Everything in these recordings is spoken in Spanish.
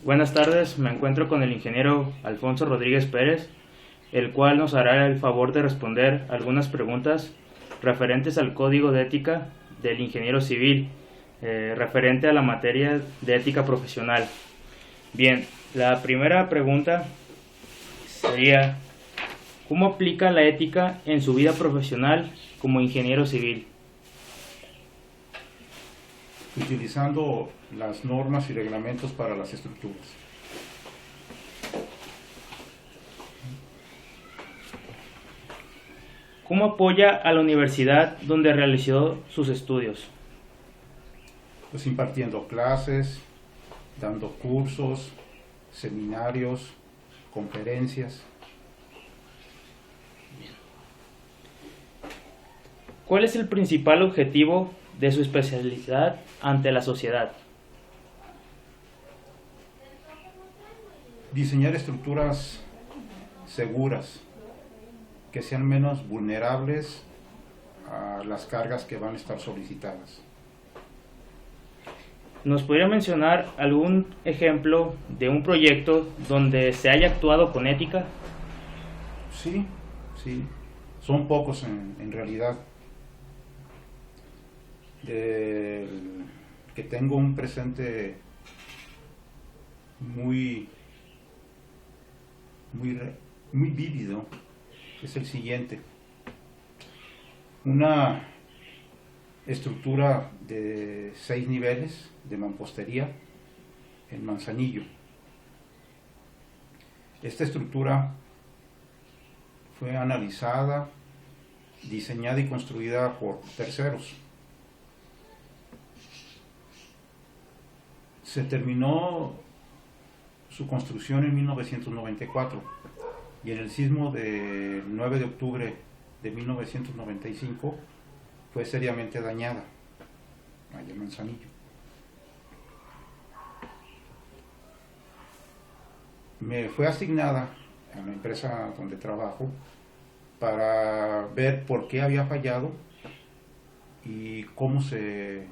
Buenas tardes, me encuentro con el ingeniero Alfonso Rodríguez Pérez, el cual nos hará el favor de responder algunas preguntas referentes al código de ética del ingeniero civil, referente a la materia de ética profesional. Bien, la primera pregunta sería, ¿cómo aplica la ética en su vida profesional como ingeniero civil? Utilizando las normas y reglamentos para las estructuras. ¿Cómo apoya a la universidad donde realizó sus estudios? Pues impartiendo clases, dando cursos, seminarios, conferencias. ¿Cuál es el principal objetivo de su especialidad ante la sociedad? Diseñar estructuras seguras, que sean menos vulnerables a las cargas que van a estar solicitadas. ¿Nos podría mencionar algún ejemplo de un proyecto donde se haya actuado con ética? Sí, son pocos en realidad. Que tengo un presente muy vívido es el siguiente: una estructura de 6 niveles de mampostería en Manzanillo. Esta estructura fue analizada, diseñada y construida por terceros. Se terminó su construcción en 1994 y en el sismo del 9 de octubre de 1995 fue seriamente dañada allá en Manzanillo. Me fue asignada a la empresa donde trabajo para ver por qué había fallado y cómo se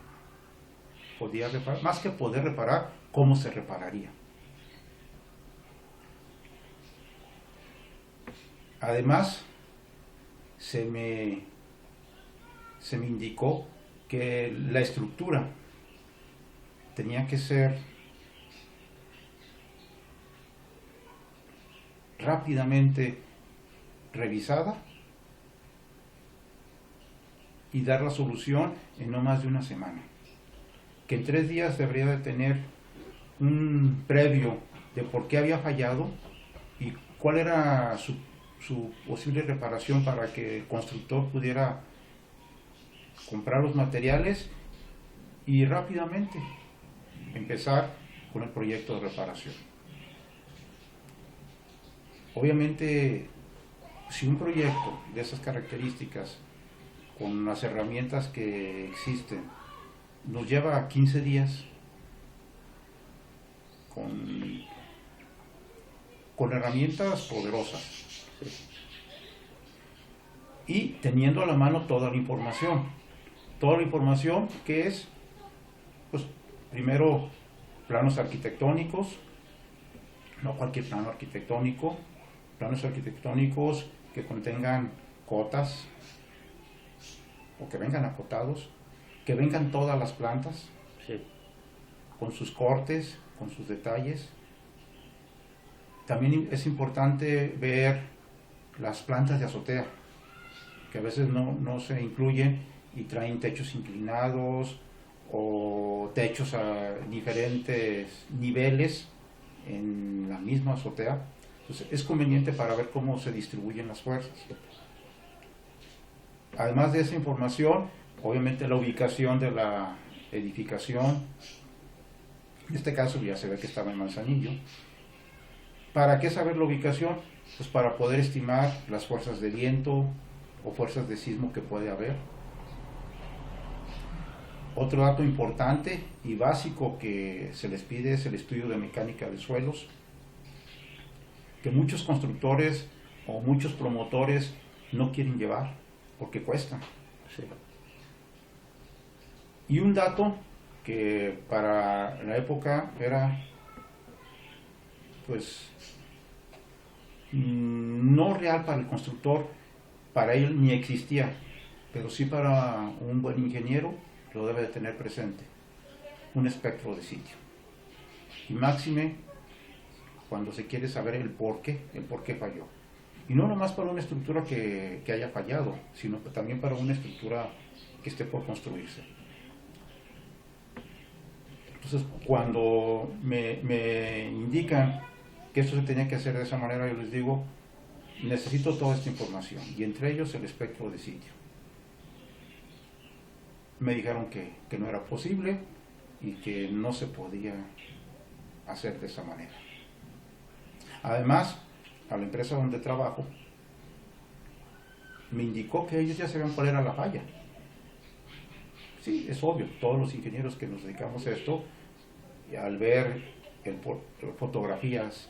podía reparar, más que poder reparar, cómo se repararía. Además, se me indicó que la estructura tenía que ser rápidamente revisada y dar la solución en no más de una semana. Que en 3 días debería de tener un previo de por qué había fallado y cuál era su posible reparación para que el constructor pudiera comprar los materiales y rápidamente empezar con el proyecto de reparación. Obviamente, si un proyecto de esas características, con las herramientas que existen, nos lleva 15 días con herramientas poderosas y teniendo a la mano toda la información que es, pues, primero, planos arquitectónicos, no cualquier plano arquitectónico, planos arquitectónicos que contengan cotas o que vengan acotados, que vengan todas las plantas, Sí. con sus cortes, con sus detalles. También es importante ver las plantas de azotea, que a veces no se incluyen y traen techos inclinados o techos a diferentes niveles en la misma azotea. Entonces es conveniente para ver cómo se distribuyen las fuerzas. Además de esa información, obviamente la ubicación de la edificación, en este caso ya se ve que estaba en Manzanillo. ¿Para qué saber la ubicación? Pues para poder estimar las fuerzas de viento o fuerzas de sismo que puede haber. Otro dato importante y básico que se les pide es el estudio de mecánica de suelos, que muchos constructores o muchos promotores no quieren llevar porque cuesta. Sí. Y un dato que para la época era pues no real para el constructor, para él ni existía, pero sí para un buen ingeniero lo debe de tener presente, un espectro de sitio. Y máxime cuando se quiere saber el por qué falló. Y no nomás para una estructura que haya fallado, sino también para una estructura que esté por construirse. Entonces, cuando me indican que esto se tenía que hacer de esa manera, yo les digo, necesito toda esta información, y entre ellos el espectro de sitio. Me dijeron que no era posible y que no se podía hacer de esa manera. Además, a la empresa donde trabajo me indicó que ellos ya sabían cuál era la falla. Sí, es obvio, todos los ingenieros que nos dedicamos a esto, al ver fotografías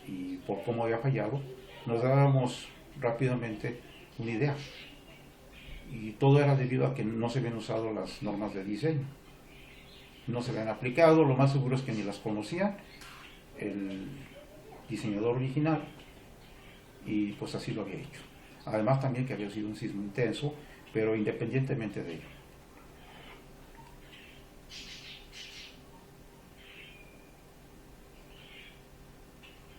y por cómo había fallado, nos dábamos rápidamente una idea. Y todo era debido a que no se habían usado las normas de diseño. No se habían aplicado, lo más seguro es que ni las conocía el diseñador original, y pues así lo había hecho. Además también que había sido un sismo intenso, pero independientemente de ello.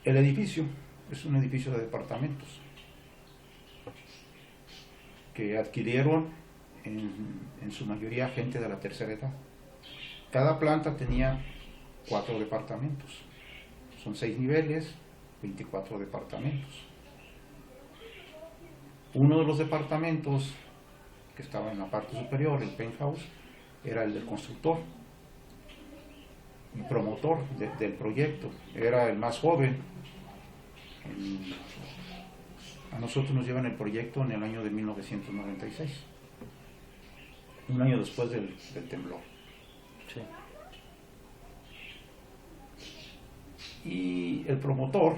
El edificio es un edificio de departamentos que adquirieron en su mayoría gente de la tercera edad. Cada planta tenía 4 departamentos. Son 6 niveles, 24 departamentos. Uno de los departamentos que estaba en la parte superior, el penthouse, era el del constructor y promotor del proyecto. Era el más joven. A nosotros nos llevan el proyecto en el año de 1996, un año después del temblor. Sí. Y el promotor,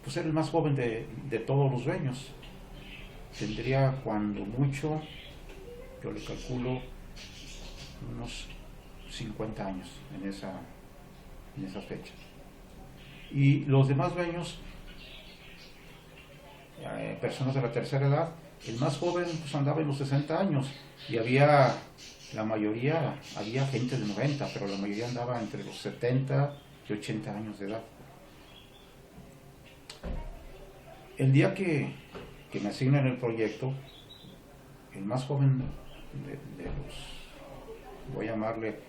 pues era el más joven de todos los dueños. Tendría cuando mucho, yo le calculo, unos 50 años en esa fecha. Y los demás dueños, personas de la tercera edad, el más joven pues andaba en los 60 años y había gente de 90, pero la mayoría andaba entre los 70 y 80 años de edad. El día que me asignan el proyecto, el más joven de los, voy a llamarle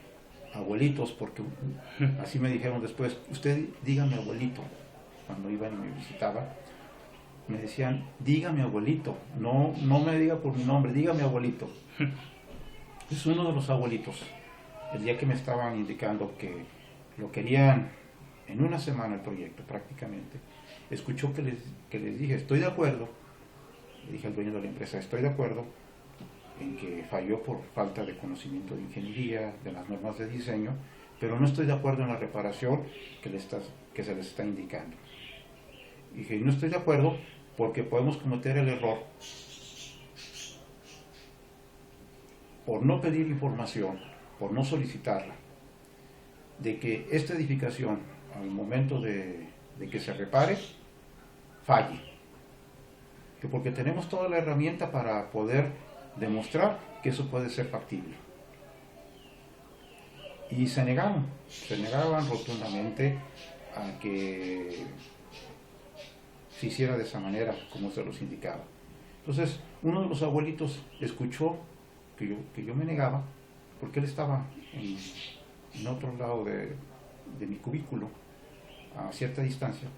abuelitos, porque así me dijeron después, usted dígame abuelito, cuando iban y me visitaban, me decían, dígame abuelito, no me diga por mi nombre, dígame abuelito. Es uno de los abuelitos. El día que me estaban indicando que lo querían en una semana el proyecto prácticamente, escuchó que les dije, estoy de acuerdo, le dije al dueño de la empresa, estoy de acuerdo en que falló por falta de conocimiento de ingeniería, de las normas de diseño, pero no estoy de acuerdo en la reparación que se les está indicando. Y dije, no estoy de acuerdo porque podemos cometer el error por no pedir información, por no solicitarla, de que esta edificación, al momento de que se repare, falle. Que porque tenemos toda la herramienta para poder demostrar que eso puede ser factible. Y se negaban rotundamente a que se hiciera de esa manera como se los indicaba. Entonces, uno de los abuelitos escuchó que yo me negaba, porque él estaba en otro lado de mi cubículo, a cierta distancia,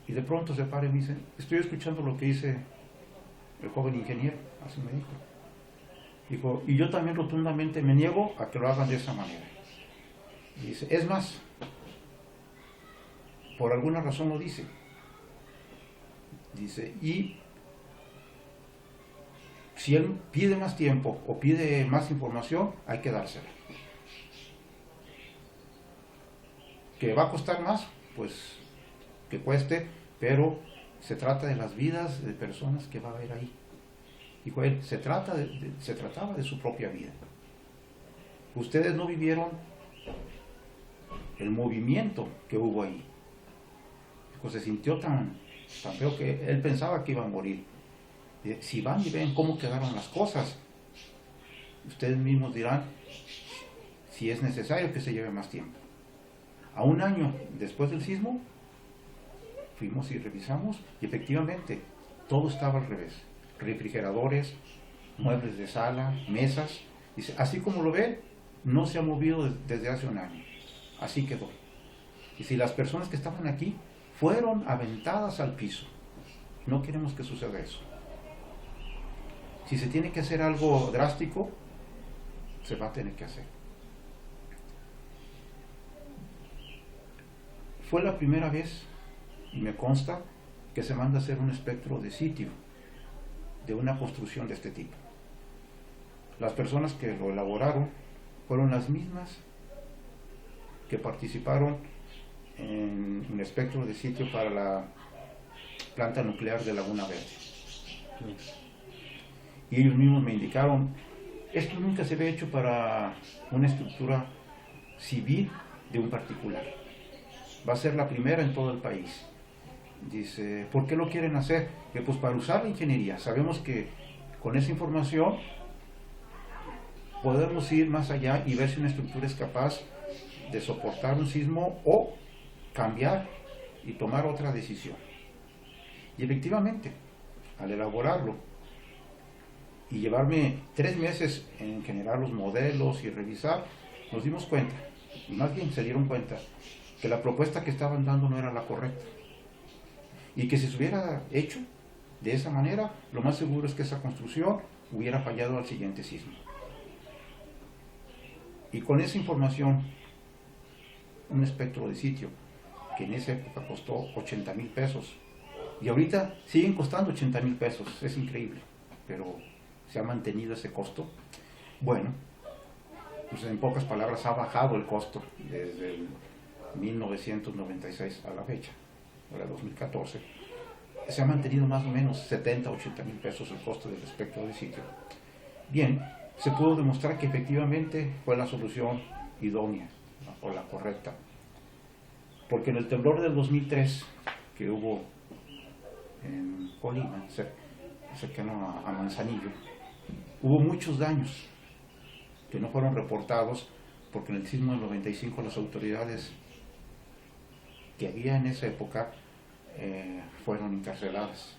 y de pronto se para y me dice, estoy escuchando lo que dice el joven ingeniero, así me dijo. Dijo, y yo también rotundamente me niego a que lo hagan de esa manera. Y dice, es más, por alguna razón lo dice. Dice, y si él pide más tiempo o pide más información, hay que dársela. ¿Que va a costar más? Pues que cueste, pero se trata de las vidas de personas que va a haber ahí. Dijo él, se trataba de su propia vida. Ustedes no vivieron el movimiento que hubo ahí. Pues se sintió tan feo que él pensaba que iba a morir. Si van y ven cómo quedaron las cosas, ustedes mismos dirán si es necesario que se lleve más tiempo. A un año después del sismo, fuimos y revisamos y efectivamente todo estaba al revés. Refrigeradores, muebles de sala, mesas. Dice, así como lo ven, no se ha movido desde hace un año. Así quedó. Y si las personas que estaban aquí fueron aventadas al piso, no queremos que suceda eso. Si se tiene que hacer algo drástico, se va a tener que hacer. Fue la primera vez, y me consta, que se manda a hacer un espectro de sitio de una construcción de este tipo. Las personas que lo elaboraron fueron las mismas que participaron en un espectro de sitio para la planta nuclear de Laguna Verde. Y ellos mismos me indicaron, esto nunca se había hecho para una estructura civil de un particular. Va a ser la primera en todo el país. Dice, ¿por qué lo quieren hacer? Que pues para usar la ingeniería. Sabemos que con esa información podemos ir más allá y ver si una estructura es capaz de soportar un sismo o cambiar y tomar otra decisión. Y efectivamente, al elaborarlo y llevarme 3 meses en generar los modelos y revisar, nos dimos cuenta, y más bien se dieron cuenta, que la propuesta que estaban dando no era la correcta. Y que si se hubiera hecho de esa manera, lo más seguro es que esa construcción hubiera fallado al siguiente sismo. Y con esa información, un espectro de sitio, que en esa época costó 80,000 pesos, y ahorita siguen costando 80,000 pesos, es increíble, pero se ha mantenido ese costo. Bueno, pues en pocas palabras ha bajado el costo desde el 1996 a la fecha, ahora 2014, se ha mantenido más o menos 70, 80,000 pesos el costo del espectro de sitio. Bien, se pudo demostrar que efectivamente fue la solución idónea o la correcta, porque en el temblor del 2003 que hubo en Colima, cercano a Manzanillo, hubo muchos daños que no fueron reportados porque en el sismo del 95 las autoridades que había en esa época fueron encarceladas,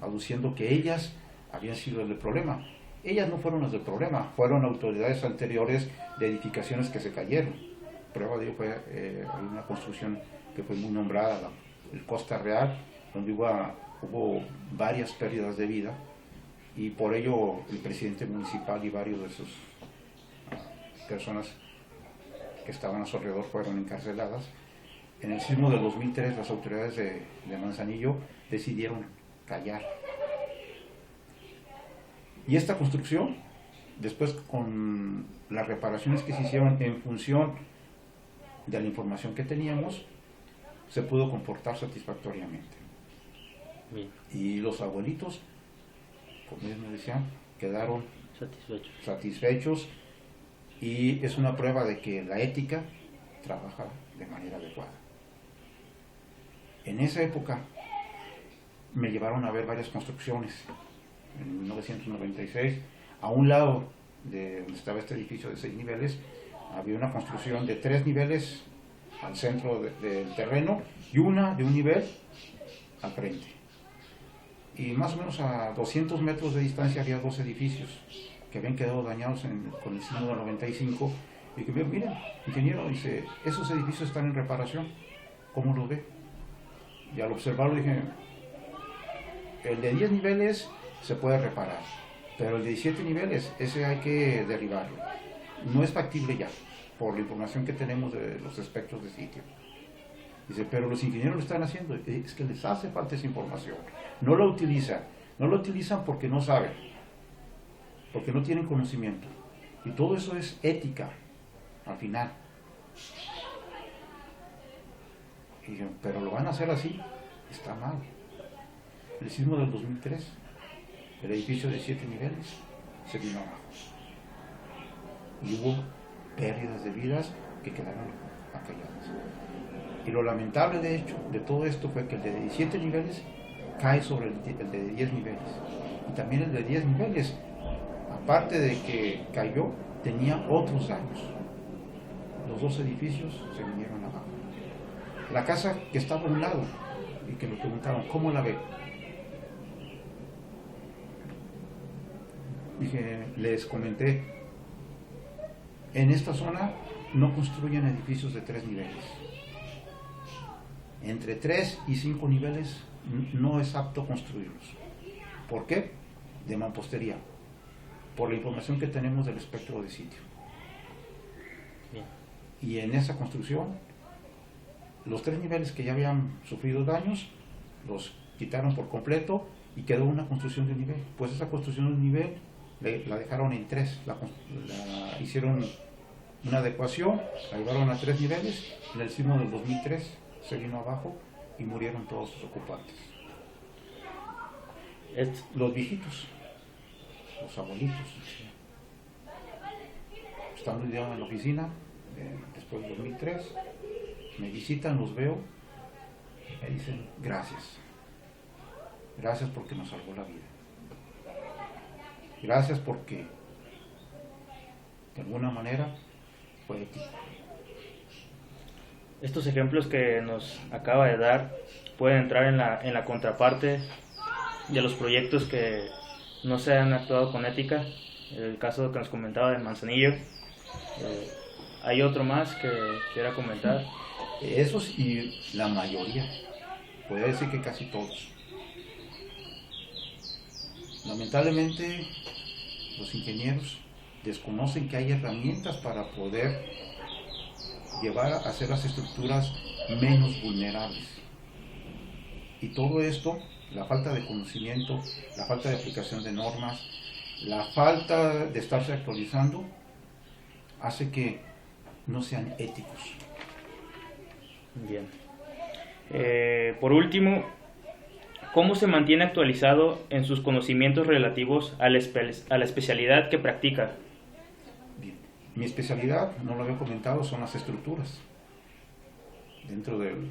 aduciendo que ellas habían sido el problema. Ellas no fueron las del problema, fueron autoridades anteriores de edificaciones que se cayeron. Prueba de ello fue hay una construcción que fue muy nombrada, el Costa Real, donde hubo varias pérdidas de vida, y por ello el presidente municipal y varios de sus personas que estaban a su alrededor fueron encarceladas. En el sismo del 2003 las autoridades de Manzanillo decidieron callar. Y esta construcción, después con las reparaciones que se hicieron en función de la información que teníamos, se pudo comportar satisfactoriamente. Bien. Y los abuelitos, como ellos me decían, quedaron satisfechos, y es una prueba de que la ética trabaja de manera adecuada. En esa época me llevaron a ver varias construcciones. En 1996, a un lado de donde estaba este edificio de 6 niveles, había una construcción de 3 niveles al centro del terreno y una de un nivel al frente. Y más o menos a 200 metros de distancia había 2 edificios que habían quedado dañados con el sismo del 95. Y que miren, ingeniero, dice, esos edificios están en reparación, ¿cómo los ve? Y al observarlo dije, el de 10 niveles se puede reparar, pero el de 17 niveles, ese hay que derribarlo. No es factible ya, por la información que tenemos de los espectros de sitio. Dice, pero los ingenieros lo están haciendo. Es que les hace falta esa información. No la utilizan. No la utilizan porque no saben, porque no tienen conocimiento. Y todo eso es ética, al final. Y yo, pero lo van a hacer así, está mal. El sismo del 2003, el edificio de 7 niveles, se vino abajo. Y hubo pérdidas de vidas que quedaron calladas. Y lo lamentable, de hecho, de todo esto fue que el de 17 niveles cae sobre el de 10 niveles. Y también el de 10 niveles, aparte de que cayó, tenía otros daños. Los dos edificios se vinieron abajo. La casa que estaba a un lado, y que me preguntaron, ¿cómo la ve? Dije, les comenté, en esta zona no construyen edificios de 3 niveles. Entre 3 y 5 niveles no es apto construirlos. ¿Por qué? De mampostería, por la información que tenemos del espectro de sitio. Bien. Y en esa construcción, los 3 niveles que ya habían sufrido daños, los quitaron por completo y quedó una construcción de nivel. Pues esa construcción de nivel la dejaron en 3, la hicieron una adecuación, la llevaron a 3 niveles. En el sismo del 2003 se vino abajo y murieron todos sus ocupantes. Los viejitos, los abuelitos, estando un día en la oficina, después del 2003, me visitan, los veo, me dicen gracias. Gracias porque nos salvó la vida. Gracias porque de alguna manera fue ético. Estos ejemplos que nos acaba de dar pueden entrar en la contraparte de los proyectos que no se han actuado con ética. El caso que nos comentaba de Manzanillo. ¿Hay otro más que quiera comentar? Esos y la mayoría, podría decir que casi todos. Lamentablemente, los ingenieros desconocen que hay herramientas para poder llevar a hacer las estructuras menos vulnerables. Y todo esto, la falta de conocimiento, la falta de aplicación de normas, la falta de estarse actualizando, hace que no sean éticos. Bien. Por último, ¿cómo se mantiene actualizado en sus conocimientos relativos a la especialidad que practica? Bien. Mi especialidad, no lo había comentado, son las estructuras dentro del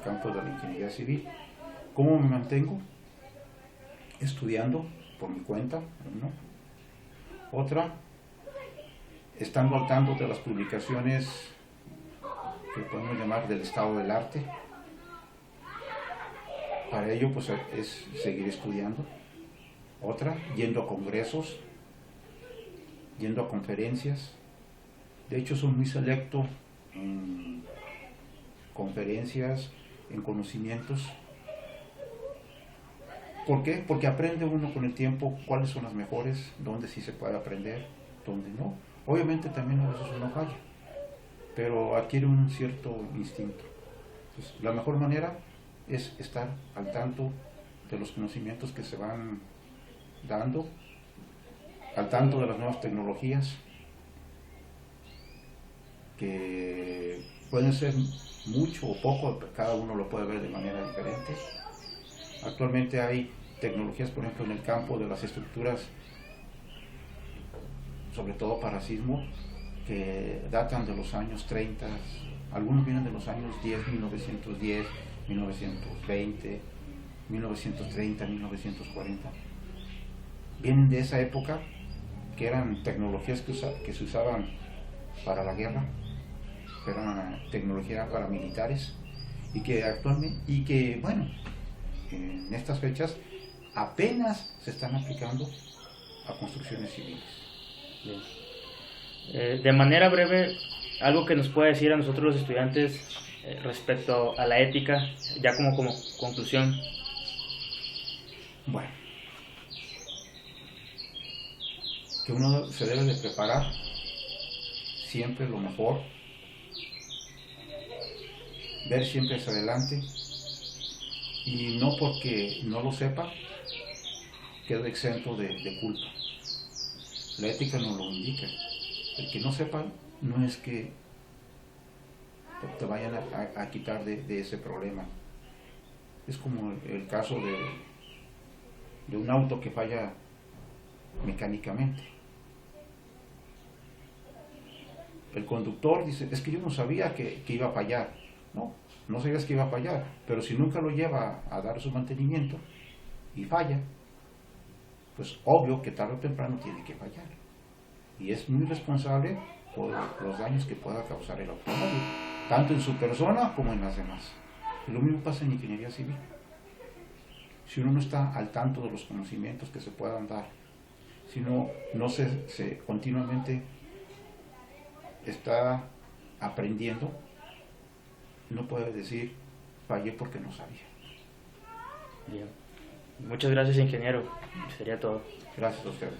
campo de la ingeniería civil. ¿Cómo me mantengo? Estudiando por mi cuenta, ¿no? Otra, estando al tanto de las publicaciones que podemos llamar del estado del arte. Para ello, pues, es seguir estudiando. Otra, yendo a congresos, yendo a conferencias. De hecho, soy muy selecto en conferencias, en conocimientos. ¿Por qué? Porque aprende uno con el tiempo cuáles son las mejores, dónde sí se puede aprender, dónde no. Obviamente también a veces uno falla, pero adquiere un cierto instinto. Entonces, la mejor manera es estar al tanto de los conocimientos que se van dando, al tanto de las nuevas tecnologías, que pueden ser mucho o poco, cada uno lo puede ver de manera diferente. Actualmente hay tecnologías, por ejemplo, en el campo de las estructuras, sobre todo para sismo, que datan de los años 30, algunos vienen de los años 1910, 1920, 1930, 1940. Vienen de esa época, que eran tecnologías que se usaban para la guerra, que eran tecnología para militares, y que actualmente, bueno, en estas fechas apenas se están aplicando a construcciones civiles. Bien. De manera breve, algo que nos pueda decir a nosotros los estudiantes respecto a la ética, ya como conclusión. Bueno, que uno se debe de preparar siempre lo mejor, ver siempre hacia adelante, y no porque no lo sepa queda exento de culpa. La ética nos lo indica. El que no sepa no es que te vayan a quitar de ese problema. Es como el caso de un auto que falla mecánicamente. el conductor dice, es que yo no sabía que iba a fallar. No, no sabías que iba a fallar, pero si nunca lo lleva a dar su mantenimiento y falla, pues obvio que tarde o temprano tiene que fallar. Y es muy responsable por los daños que pueda causar el automóvil, tanto en su persona como en las demás. Y lo mismo pasa en ingeniería civil. Si uno no está al tanto de los conocimientos que se puedan dar, si no se continuamente está aprendiendo, no puede decir fallé porque no sabía. Bien. Muchas gracias, ingeniero. Sería todo. Gracias a ustedes.